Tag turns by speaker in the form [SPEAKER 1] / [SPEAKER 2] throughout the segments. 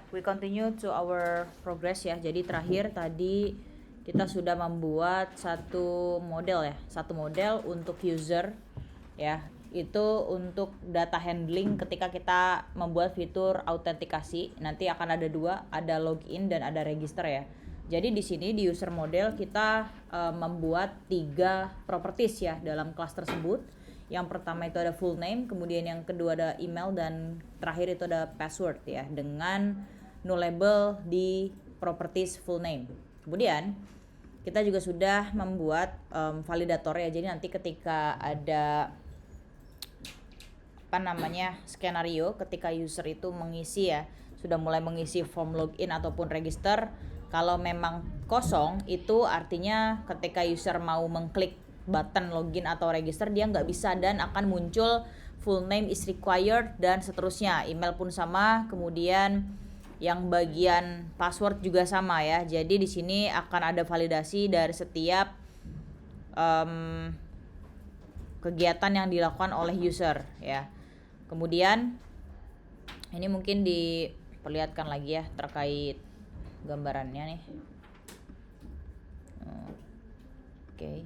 [SPEAKER 1] We continue to our progress ya. Jadi terakhir tadi kita sudah membuat satu model untuk user ya. Itu untuk data handling ketika kita membuat fitur autentikasi. Nanti akan ada dua, ada login dan ada register ya. Jadi di sini di user model kita membuat 3 properties ya dalam kelas tersebut. Yang pertama itu ada full name, kemudian yang kedua ada email, dan terakhir itu ada password ya, dengan nullable di properties full name. Kemudian kita juga sudah membuat validator ya. Jadi nanti ketika ada skenario ketika user itu mengisi ya, sudah mulai mengisi form login ataupun register, kalau memang kosong itu artinya ketika user mau mengklik button login atau register dia nggak bisa, dan akan muncul full name is required dan seterusnya. Email pun sama, kemudian yang bagian password juga sama ya. Jadi di sini akan ada validasi dari setiap kegiatan yang dilakukan oleh user ya. Kemudian ini mungkin diperlihatkan lagi ya terkait gambarannya nih. Oke.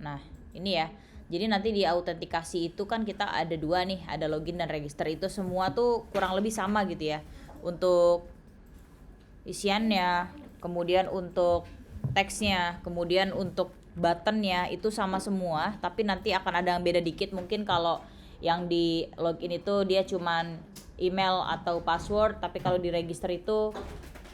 [SPEAKER 1] Nah ini ya, jadi nanti di autentikasi itu kan kita ada 2 nih, ada login dan register. Itu semua tuh kurang lebih sama gitu ya untuk isiannya, kemudian untuk teksnya, kemudian untuk buttonnya itu sama semua, tapi nanti akan ada yang beda dikit. Mungkin kalau yang di login itu dia cuman email atau password, tapi kalau di register itu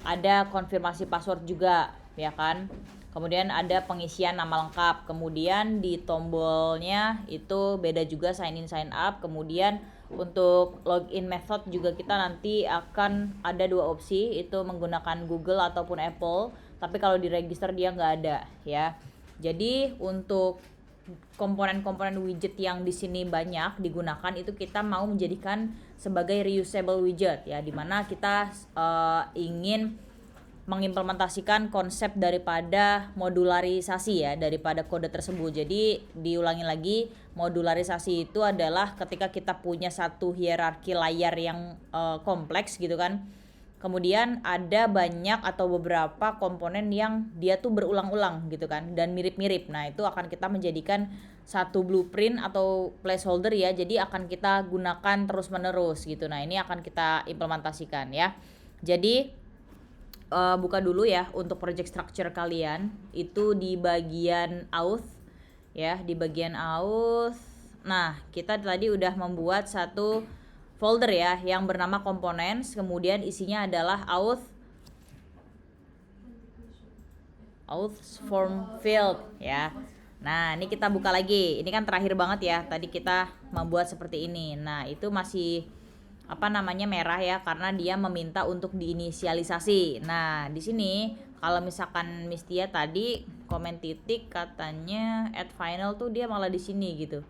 [SPEAKER 1] ada konfirmasi password juga ya kan. Kemudian ada pengisian nama lengkap, kemudian di tombolnya itu beda juga, sign in sign up. Kemudian untuk login method juga kita nanti akan ada 2 opsi, itu menggunakan Google ataupun Apple, tapi kalau di register dia nggak ada ya. Jadi untuk komponen-komponen widget yang di sini banyak digunakan itu kita mau menjadikan sebagai reusable widget ya, dimana kita ingin mengimplementasikan konsep daripada modularisasi ya, daripada kode tersebut. Jadi diulangi lagi, modularisasi itu adalah ketika kita punya satu hierarki layar yang kompleks gitu kan. Kemudian ada banyak atau beberapa komponen yang dia tuh berulang-ulang gitu kan, dan mirip-mirip. Nah itu akan kita menjadikan satu blueprint atau placeholder ya, jadi akan kita gunakan terus-menerus gitu. Nah ini akan kita implementasikan ya. Jadi buka dulu ya untuk project structure kalian itu di bagian auth ya, di bagian auth. Nah kita tadi udah membuat satu folder ya yang bernama components, kemudian isinya adalah auth form field ya. Nah ini kita buka lagi, ini kan terakhir banget ya, tadi kita membuat seperti ini. Nah itu masih merah ya, karena dia meminta untuk diinisialisasi. Nah di sini kalau misalkan Mistia tadi komen titik katanya add final tuh dia malah di sini gitu,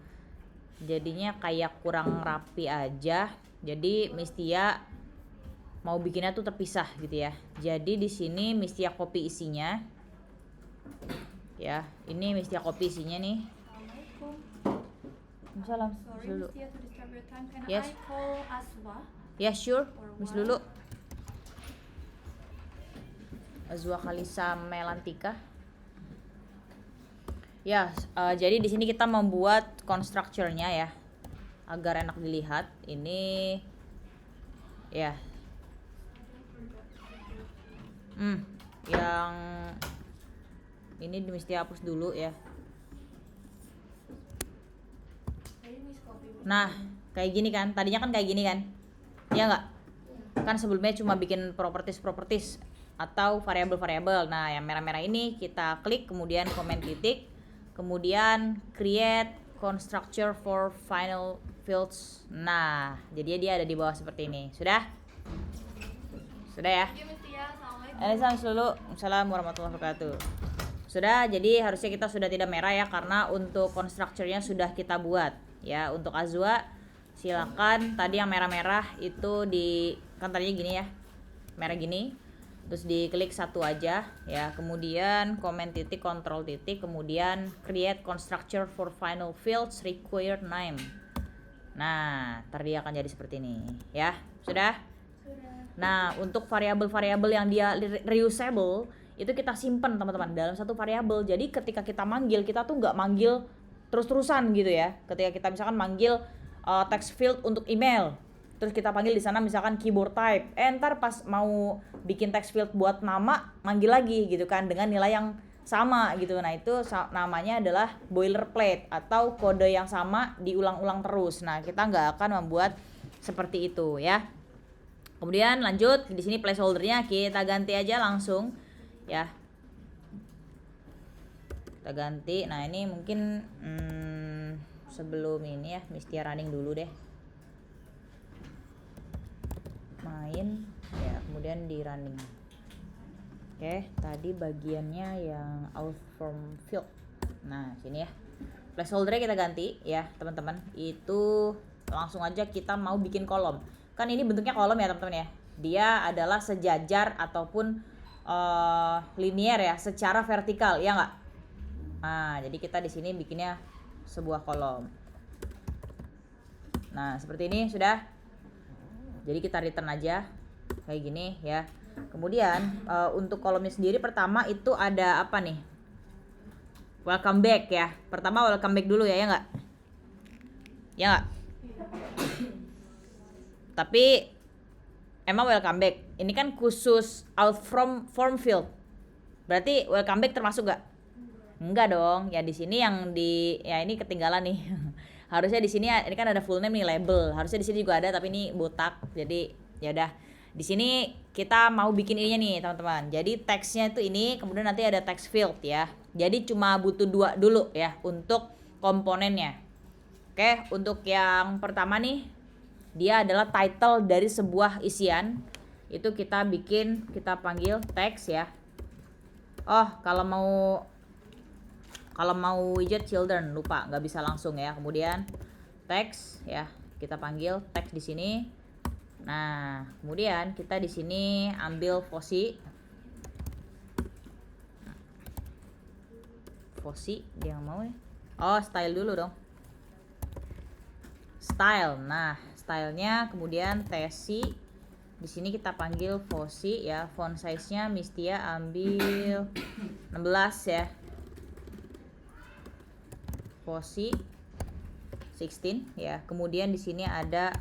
[SPEAKER 1] jadinya kayak kurang rapi aja. Jadi Mistia mau bikinnya tuh terpisah gitu ya. Jadi di sini Mistia copy isinya ya, ini Mistia copy isinya nih. Salam.
[SPEAKER 2] Sorry, Mistia, to disturb your time. Can
[SPEAKER 1] Yes.
[SPEAKER 2] I call Azwa?
[SPEAKER 1] Ya sure, Miss Lulu. Azwa Khalisa Melantika. Ya, jadi di sini kita membuat constructure-nya ya, agar enak dilihat. Ini ya. Yang ini mesti hapus dulu ya. Nah, kayak gini kan. Tadinya kan kayak gini kan. Ya enggak? Kan sebelumnya cuma bikin properties atau variabel-variabel. Nah, yang merah-merah ini kita klik, kemudian comment titik, kemudian create constructor for final fields. Nah, jadi dia ada di bawah seperti ini. Sudah? Sudah ya? Assalamualaikum warahmatullahi wabarakatuh. Sudah, jadi harusnya kita sudah tidak merah ya, karena untuk constructure-nya sudah kita buat ya. Untuk Azwa silakan, tadi yang merah-merah itu kan tadinya gini ya, merah gini, terus diklik satu aja ya, kemudian comment titik, control titik, kemudian create constructor for final fields required name. Nah, ntar dia akan jadi seperti ini ya. Sudah? Nah, untuk variabel-variabel yang dia reusable itu kita simpen teman-teman dalam satu variabel. Jadi ketika kita manggil, kita tuh nggak manggil terus-terusan gitu ya. Ketika kita misalkan manggil text field untuk email, terus kita panggil di sana misalkan keyboard type, ntar pas mau bikin text field buat nama, manggil lagi gitu kan dengan nilai yang sama gitu. Nah itu namanya adalah boilerplate atau kode yang sama diulang-ulang terus. Nah kita nggak akan membuat seperti itu ya. Kemudian lanjut di sini placeholdernya kita ganti aja langsung ya. Kita ganti. Nah ini mungkin sebelum ini ya Mistia running dulu deh. Main ya, kemudian di running. Oke, tadi bagiannya yang out from field. Nah sini ya, placeholdernya kita ganti ya teman-teman. Itu langsung aja kita mau bikin kolom. Kan ini bentuknya kolom ya teman-teman ya. Dia adalah sejajar ataupun linear ya, secara vertikal ya nggak. Nah jadi kita di sini bikinnya sebuah kolom. Nah seperti ini sudah. Jadi kita return aja kayak gini ya. Kemudian untuk kolomnya sendiri pertama itu ada apa nih? Welcome back ya. Pertama welcome back dulu ya, ya nggak? Ya nggak? Tapi emang welcome back. Ini kan khusus out from form field. Berarti welcome back termasuk nggak? Enggak dong. Ya di sini yang di ya ini ketinggalan nih. Harusnya di sini ini kan ada full name nih label. Harusnya di sini juga ada tapi ini botak. Jadi ya udah. Di sini kita mau bikin ininya nih teman-teman. Jadi teksnya itu ini, kemudian nanti ada text field ya. Jadi cuma butuh 2 dulu ya untuk komponennya. Oke, untuk yang pertama nih dia adalah title dari sebuah isian. Itu kita bikin, kita panggil text ya. Oh, kalau mau widget children lupa, nggak bisa langsung ya. Kemudian text ya, kita panggil text di sini. Nah, kemudian kita di sini ambil fosi dia yang mau ya. Oh, style dulu dong. Style. Nah, stylenya kemudian tesi. Di sini kita panggil fosi ya. Font size-nya Mistia ambil 16 ya. Fosi 16 ya. Kemudian di sini ada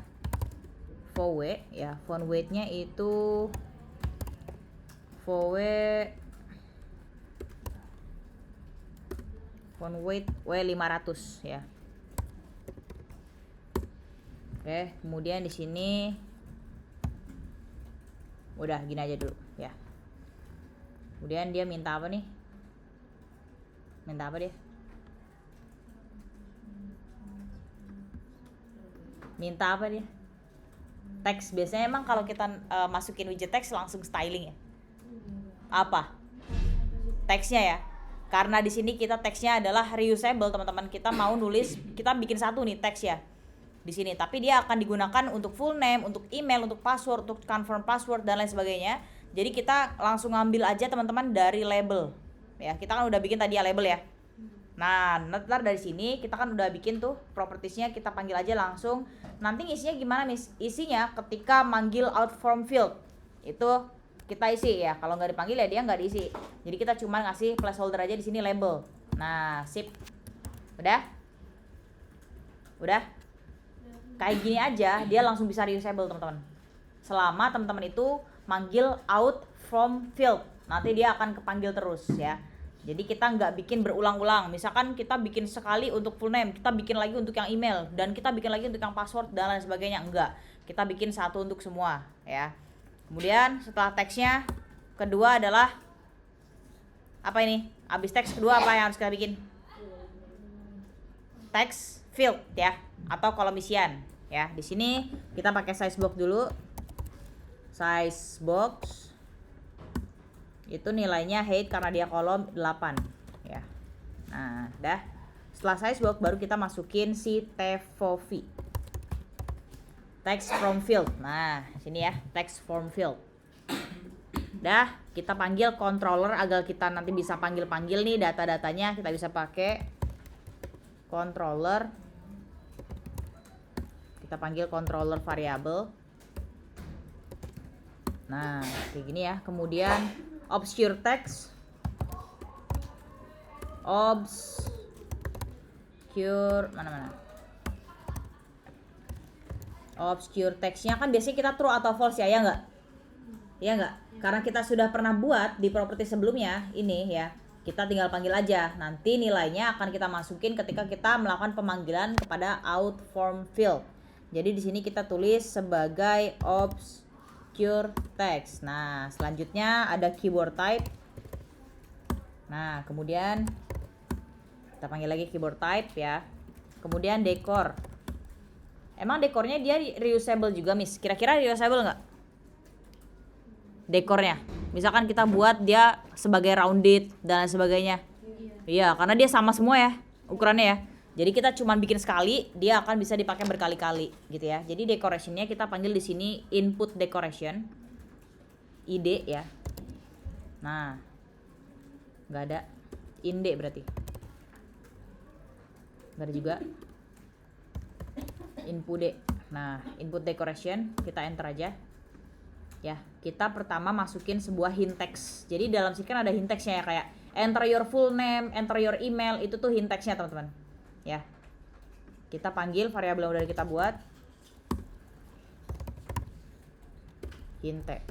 [SPEAKER 1] VW ya, font weight-nya itu VW font weight W500 ya. Oke, kemudian di sini udah gini aja dulu ya. Kemudian dia minta apa nih? Minta apa dia? Minta apa dia? Teks. Biasanya emang kalau kita masukin widget teks langsung styling ya. Apa? Teksnya ya. Karena di sini kita teksnya adalah reusable teman-teman. Kita mau nulis, kita bikin satu nih teks ya di sini. Tapi dia akan digunakan untuk full name, untuk email, untuk password, untuk confirm password dan lain sebagainya. Jadi kita langsung ngambil aja teman-teman dari label. Ya, kita kan udah bikin tadi ya label ya. Nah, ntar dari sini kita kan udah bikin tuh propertiesnya, kita panggil aja langsung. Nanti isinya gimana nih? Isinya ketika manggil out from field itu kita isi ya. Kalau nggak dipanggil ya dia nggak diisi. Jadi kita cuma ngasih placeholder aja di sini label. Nah, sip. Udah? Kayak gini aja dia langsung bisa reusable teman-teman. Selama teman-teman itu manggil out from field, nanti dia akan kepanggil terus ya. Jadi kita nggak bikin berulang-ulang. Misalkan kita bikin sekali untuk full name, kita bikin lagi untuk yang email, dan kita bikin lagi untuk yang password dan lain sebagainya. Enggak. Kita bikin satu untuk semua ya. Kemudian setelah teksnya, kedua adalah apa ini? Abis teks kedua apa yang harus kita bikin? Text field ya, atau kolom isian ya. Di sini kita pakai size box dulu. Size box itu nilainya height karena dia kolom 8 ya. Nah, dah. Setelah size box baru kita masukin si tfov. Text from field. Nah, sini ya, text from field. Dah, kita panggil controller agar kita nanti bisa panggil-panggil nih data-datanya. Kita bisa pakai controller. Kita panggil controller variable. Nah, kayak gini ya. Kemudian obscure text. Obscure mana? Obscure textnya kan biasanya kita true atau false ya, ya nggak? Ya nggak? Karena kita sudah pernah buat di properti sebelumnya ini ya. Kita tinggal panggil aja. Nanti nilainya akan kita masukin ketika kita melakukan pemanggilan kepada out form field. Jadi di sini kita tulis sebagai obscure text. Nah, selanjutnya ada keyboard type. Nah, kemudian kita panggil lagi keyboard type ya. Kemudian decor. Emang dekornya dia reusable juga, Miss? Kira-kira reusable nggak? Dekornya. Misalkan kita buat dia sebagai rounded dan lain sebagainya. Iya, karena dia sama semua ya ukurannya ya. Jadi kita cuma bikin sekali, dia akan bisa dipakai berkali-kali gitu ya. Jadi decorationnya kita panggil di sini input decoration. ID ya. Nah, nggak ada. Inde berarti. Nggak ada juga. Input D. Nah, input decoration kita enter aja. Ya, kita pertama masukin sebuah hint text. Jadi dalam sini kan ada hint textnya ya, kayak enter your full name, enter your email, itu tuh hint textnya teman-teman. Ya, kita panggil variabel yang udah kita buat hint text.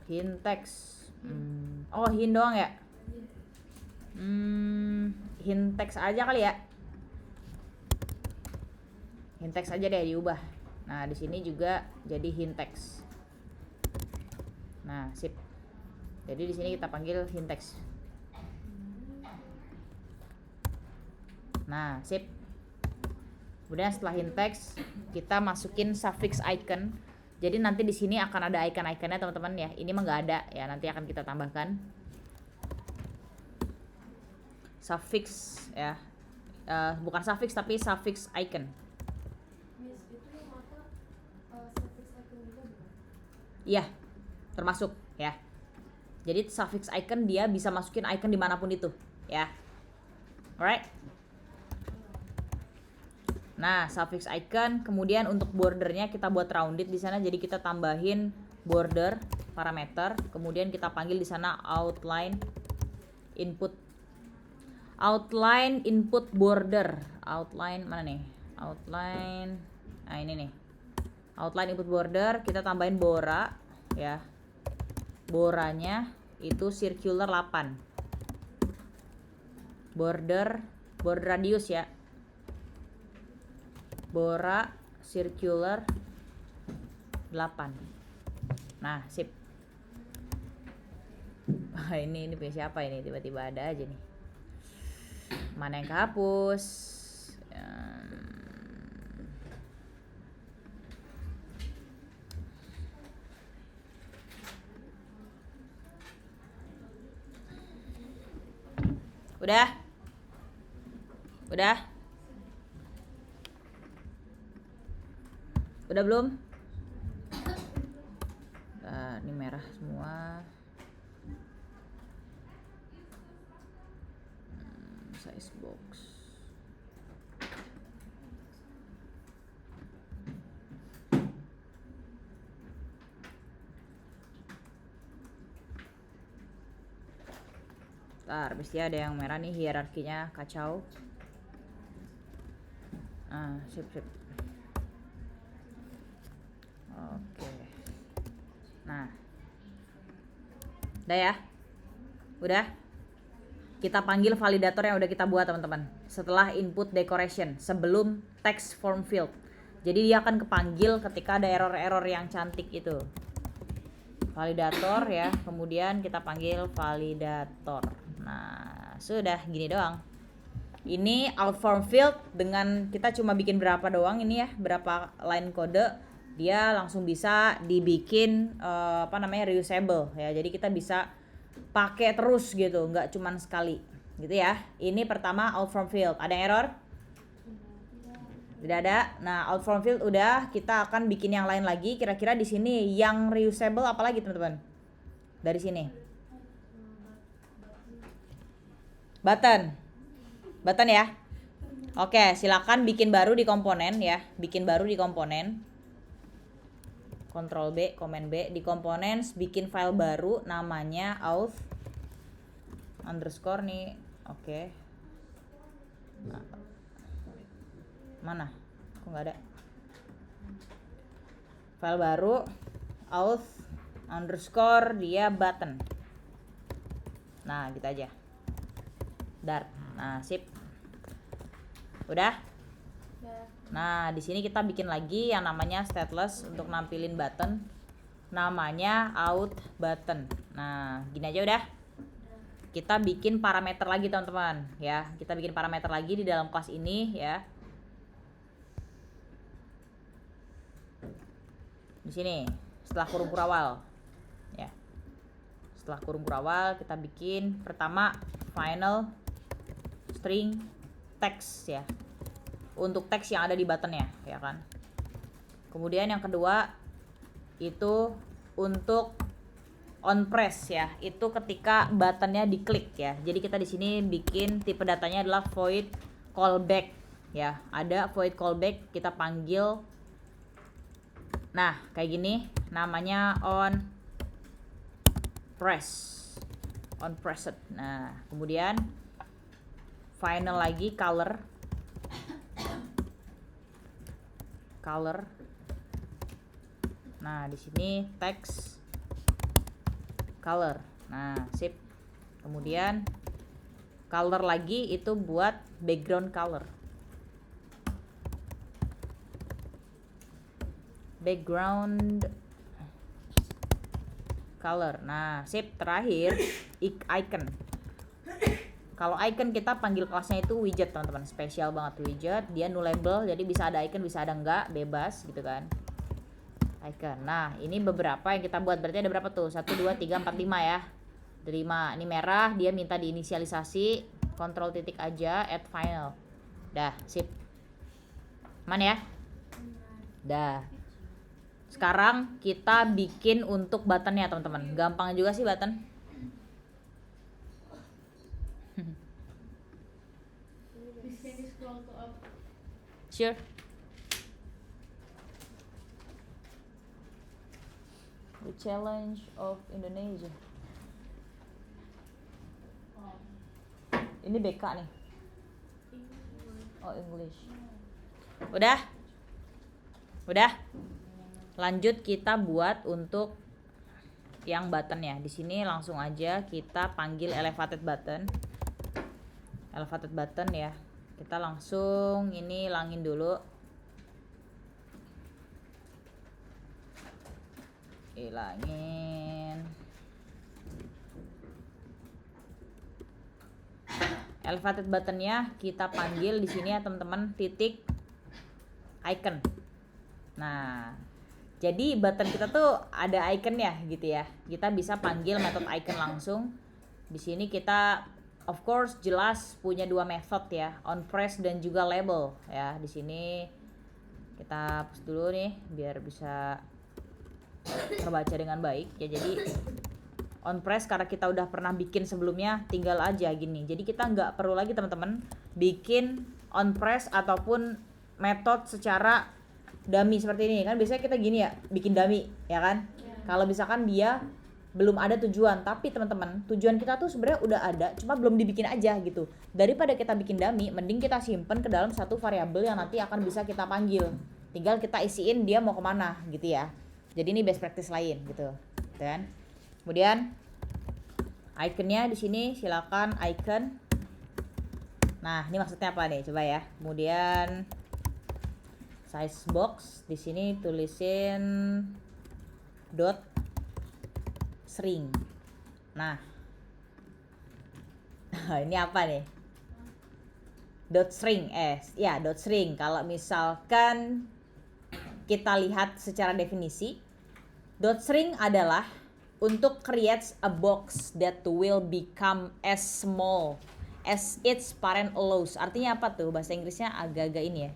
[SPEAKER 1] Hint text. Oh, hint doang ya? Hint text aja kali ya. Hint text aja deh diubah. Nah, di sini juga jadi hint text. Nah, sip. Jadi di sini kita panggil hint text. Nah, sip. Kemudian setelah hint text, kita masukin suffix icon. Jadi nanti di sini akan ada icon-iconnya teman-teman ya. Ini mah nggak ada ya, nanti akan kita tambahkan. Suffix ya. Bukan suffix tapi suffix icon. Iya, termasuk ya. Jadi suffix icon dia bisa masukin icon dimanapun itu ya. Alright. Nah, suffix icon, kemudian untuk bordernya kita buat rounded di sana. Jadi kita tambahin border parameter, kemudian kita panggil di sana outline input border. Outline mana nih? Outline. Nah, ini nih. Outline input border, kita tambahin bora ya. Boranya itu circular 8. Border radius ya. Bora circular 8. Nah, sip. Ini punya siapa ini? Tiba-tiba ada aja nih. Mana yang kehapus? Udah? Udah belum? Ini merah semua. Size box. Mesti ada yang merah nih, hierarkinya kacau. Sip. Oke. Nah. Udah ya? Udah? Kita panggil validator yang udah kita buat teman-teman. Setelah input decoration, sebelum text form field. Jadi dia akan kepanggil ketika ada error-error yang cantik itu. Validator ya, kemudian kita panggil validator. Nah, sudah gini doang. Ini out form field dengan kita cuma bikin berapa doang ini ya, berapa line kode, dia langsung bisa dibikin reusable ya. Jadi kita bisa pakai terus gitu, nggak cuma sekali gitu ya. Ini pertama out form field. Ada error? Tidak ada. Nah, out form field udah, kita akan bikin yang lain lagi. Kira-kira di sini yang reusable apa lagi teman-teman? Dari sini. Button ya. Oke, silakan bikin baru di komponen ya. Bikin baru di komponen. Ctrl B, Command B, di components bikin file baru namanya auth underscore nih. Oke. Nah, mana? Kok nggak ada? File baru auth underscore dia button. Nah, gitu aja. Dart. Nah, sip. Udah?
[SPEAKER 2] Ya.
[SPEAKER 1] Nah, di sini kita bikin lagi yang namanya stateless untuk nampilin button. Namanya out button. Nah, gini aja udah. Kita bikin parameter lagi teman-teman ya. Kita bikin parameter lagi di dalam kelas ini ya. Di sini setelah kurung kurawal ya. Setelah kurung kurawal kita bikin pertama final string text ya. Untuk teks yang ada di buttonnya ya kan. Kemudian yang kedua itu untuk on press ya, itu ketika buttonnya diklik ya. Jadi kita di sini bikin tipe datanya adalah void callback ya. Ada void callback, kita panggil. Nah, kayak gini namanya on pressed. Nah, kemudian final lagi color. Nah, di sini text color. Nah, sip. Kemudian color lagi itu buat background color. Background color. Nah, sip. Terakhir icon. Kalau icon kita panggil kelasnya itu widget teman-teman, spesial banget widget. Dia nullable, jadi bisa ada icon, bisa ada enggak, bebas gitu kan. Icon. Nah, ini beberapa yang kita buat. Berarti ada berapa tuh? 1, 2, 3, 4, 5 ya. 5. Ini merah, dia minta diinisialisasi. Kontrol titik aja, add final. Dah, sip. Mana ya? Dah. Sekarang kita bikin untuk buttonnya teman-teman. Gampang juga sih button.
[SPEAKER 2] Bisa di scroll to up.
[SPEAKER 1] Sure. The challenge of Indonesia. Ini BK nih. Oh, English. Udah? Udah? Lanjut kita buat untuk yang button ya. Di sini langsung aja kita panggil elevated button. Elevated button ya. Kita langsung ini hilangin dulu. Hilangin. Elevated buttonnya kita panggil di sini ya teman-teman, titik icon. Nah, jadi button kita tuh ada iconnya gitu ya. Kita bisa panggil metode icon langsung. Di sini kita of course jelas punya dua method ya, on press dan juga label ya. Di sini kita hapus dulu nih biar bisa terbaca dengan baik ya. Jadi on press karena kita udah pernah bikin sebelumnya, tinggal aja gini. Jadi kita nggak perlu lagi teman-teman bikin on press ataupun metode secara dummy seperti ini kan. Biasanya kita gini ya, bikin dummy ya kan. Kalau misalkan dia belum ada tujuan, tapi teman-teman tujuan kita tuh sebenarnya udah ada, cuma belum dibikin aja gitu. Daripada kita bikin dummy, mending kita simpen ke dalam satu variabel yang nanti akan bisa kita panggil. Tinggal kita isiin dia mau kemana gitu ya. Jadi ini best practice lain gitu kan. Kemudian iconnya di sini silakan icon. Nah, ini maksudnya apa nih? Coba ya. Kemudian size box di sini tulisin dot string. Nah, ini apa nih? Dot string, ya dot string. Kalau misalkan kita lihat secara definisi, dot string adalah untuk creates a box that will become as small as its parent allows. Artinya apa tuh? Bahasa Inggrisnya agak-agak ini ya.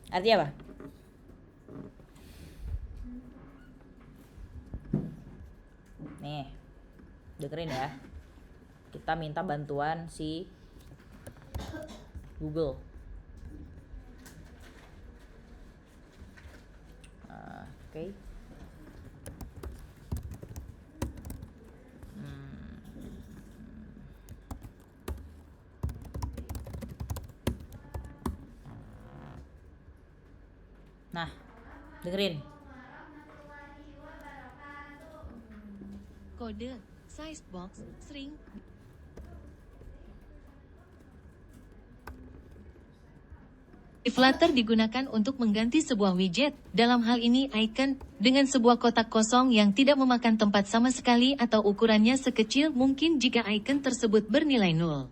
[SPEAKER 1] Artinya apa? Nih, dengerin ya. Kita minta bantuan si Google. Oke. Nah, dengerin.
[SPEAKER 3] Kode size box string di Flutter digunakan untuk mengganti sebuah widget, dalam hal ini icon, dengan sebuah kotak kosong yang tidak memakan tempat sama sekali atau ukurannya sekecil mungkin jika icon tersebut bernilai 0.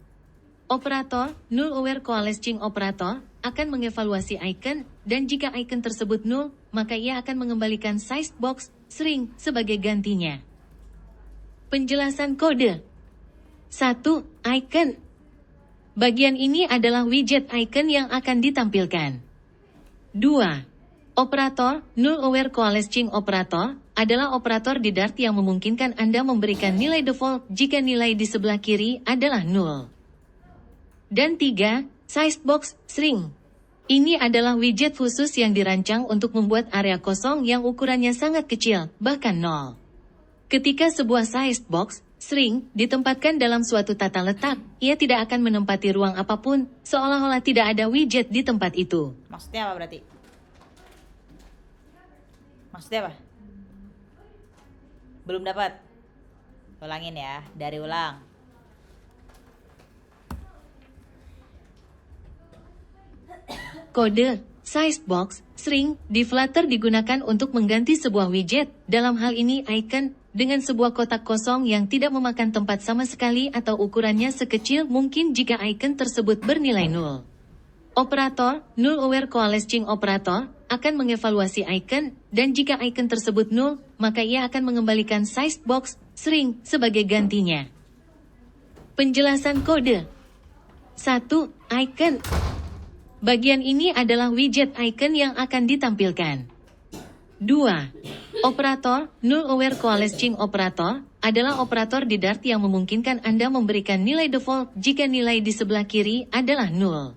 [SPEAKER 3] Operator, null aware coalescing operator, akan mengevaluasi icon, dan jika icon tersebut 0, maka ia akan mengembalikan size box string sebagai gantinya. Penjelasan kode 1. Icon. Bagian ini adalah widget icon yang akan ditampilkan. 2. Operator, null aware coalescing operator, adalah operator di Dart yang memungkinkan Anda memberikan nilai default jika nilai di sebelah kiri adalah 0. Dan 3. Size box string. Ini adalah widget khusus yang dirancang untuk membuat area kosong yang ukurannya sangat kecil, bahkan 0. Ketika sebuah size box string ditempatkan dalam suatu tata letak, ia tidak akan menempati ruang apapun, seolah-olah tidak ada widget di tempat itu.
[SPEAKER 1] Maksudnya apa berarti? Maksudnya apa? Belum dapat? Ulangin ya, dari ulang.
[SPEAKER 3] Kode size box string di Flutter digunakan untuk mengganti sebuah widget, dalam hal ini icon, dengan sebuah kotak kosong yang tidak memakan tempat sama sekali atau ukurannya sekecil mungkin jika icon tersebut bernilai 0. Operator, null aware coalescing operator, akan mengevaluasi icon, dan jika icon tersebut 0, maka ia akan mengembalikan size box string sebagai gantinya. Penjelasan kode 1. Icon. Bagian ini adalah widget icon yang akan ditampilkan. 2. Operator, null aware coalescing operator, adalah operator di Dart yang memungkinkan Anda memberikan nilai default jika nilai di sebelah kiri adalah 0.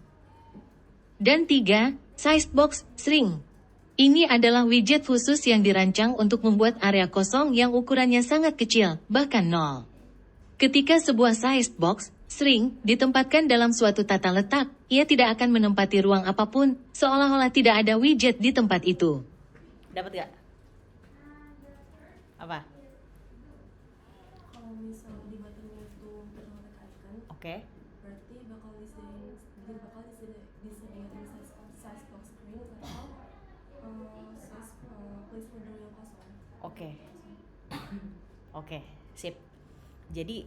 [SPEAKER 3] Dan 3. Size box string. Ini adalah widget khusus yang dirancang untuk membuat area kosong yang ukurannya sangat kecil, bahkan 0. Ketika sebuah size box string ditempatkan dalam suatu tata letak, ia tidak akan menempati ruang apapun, seolah-olah tidak ada widget di tempat itu.
[SPEAKER 1] Dapat gak? Apa?
[SPEAKER 2] Kalau misal di buttonnya itu berwarna icon,
[SPEAKER 1] Oke.
[SPEAKER 2] berarti bakal disediain size box screen atau size placeholder yang kosong.
[SPEAKER 1] Oke. Oke, sip. Jadi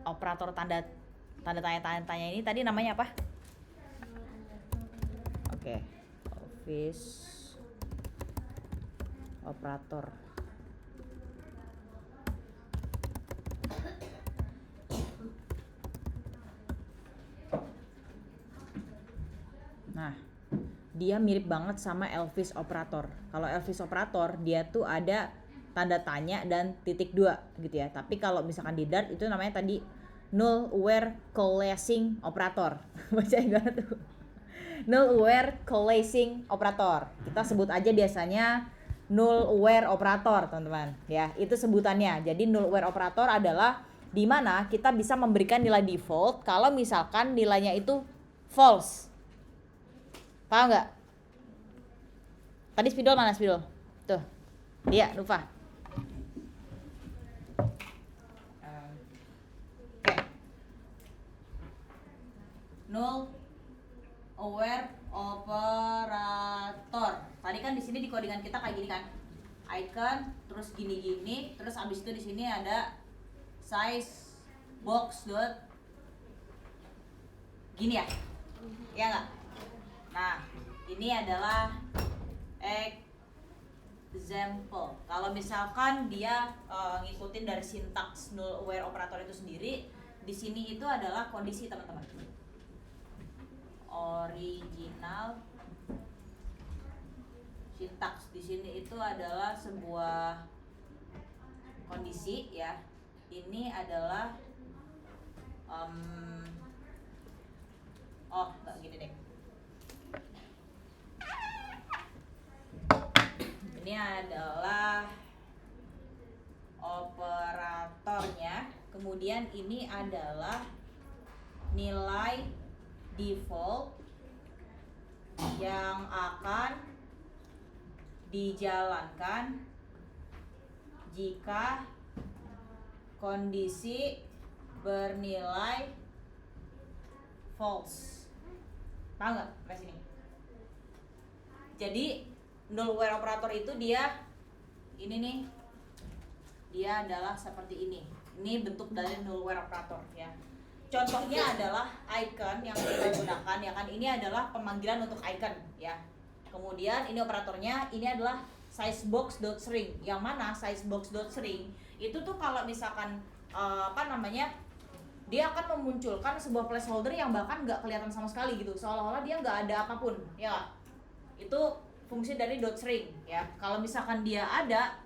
[SPEAKER 1] operator tanda tanya ini tadi namanya apa? Oke. Office operator. Nah, dia mirip banget sama Elvis operator. Kalau Elvis operator dia tuh ada tanda tanya dan titik 2 gitu ya. Tapi kalau misalkan di Dart itu namanya tadi null aware coalescing operator. Baca gimana tuh? Null aware coalescing operator. Kita sebut aja biasanya null aware operator, teman-teman. Ya, itu sebutannya. Jadi null aware operator adalah di mana kita bisa memberikan nilai default kalau misalkan nilainya itu false. Paham nggak? Tadi spidol mana spidol? Tuh, dia Nufa. Oke. Null aware operator. Tadi kan di sini di codingan kita kayak gini kan, icon, terus gini-gini, terus abis itu di sini ada size box dot gini ya, ya nggak? Nah, ini adalah example. Kalau misalkan dia ngikutin dari sintaks null aware operator itu sendiri, di sini itu adalah kondisi, teman-teman. Original sintaks di sini itu adalah sebuah kondisi ya. Ini adalah nggak gini deh. Ini Ini adalah operatornya. Kemudian ini adalah nilai default yang akan dijalankan jika kondisi bernilai false. Tahu nggak sampai sini? Jadi null where operator itu dia ini nih, dia adalah seperti ini. Ini bentuk dari null where operator ya. Contohnya adalah icon yang kita gunakan ya kan. Ini adalah pemanggilan untuk icon ya. Kemudian ini operatornya, ini adalah sizebox.string. Yang mana sizebox.string itu tuh kalau misalkan dia akan memunculkan sebuah placeholder yang bahkan nggak kelihatan sama sekali gitu, seolah-olah dia nggak ada apapun ya. Itu fungsi dari .string ya. Kalau misalkan dia ada,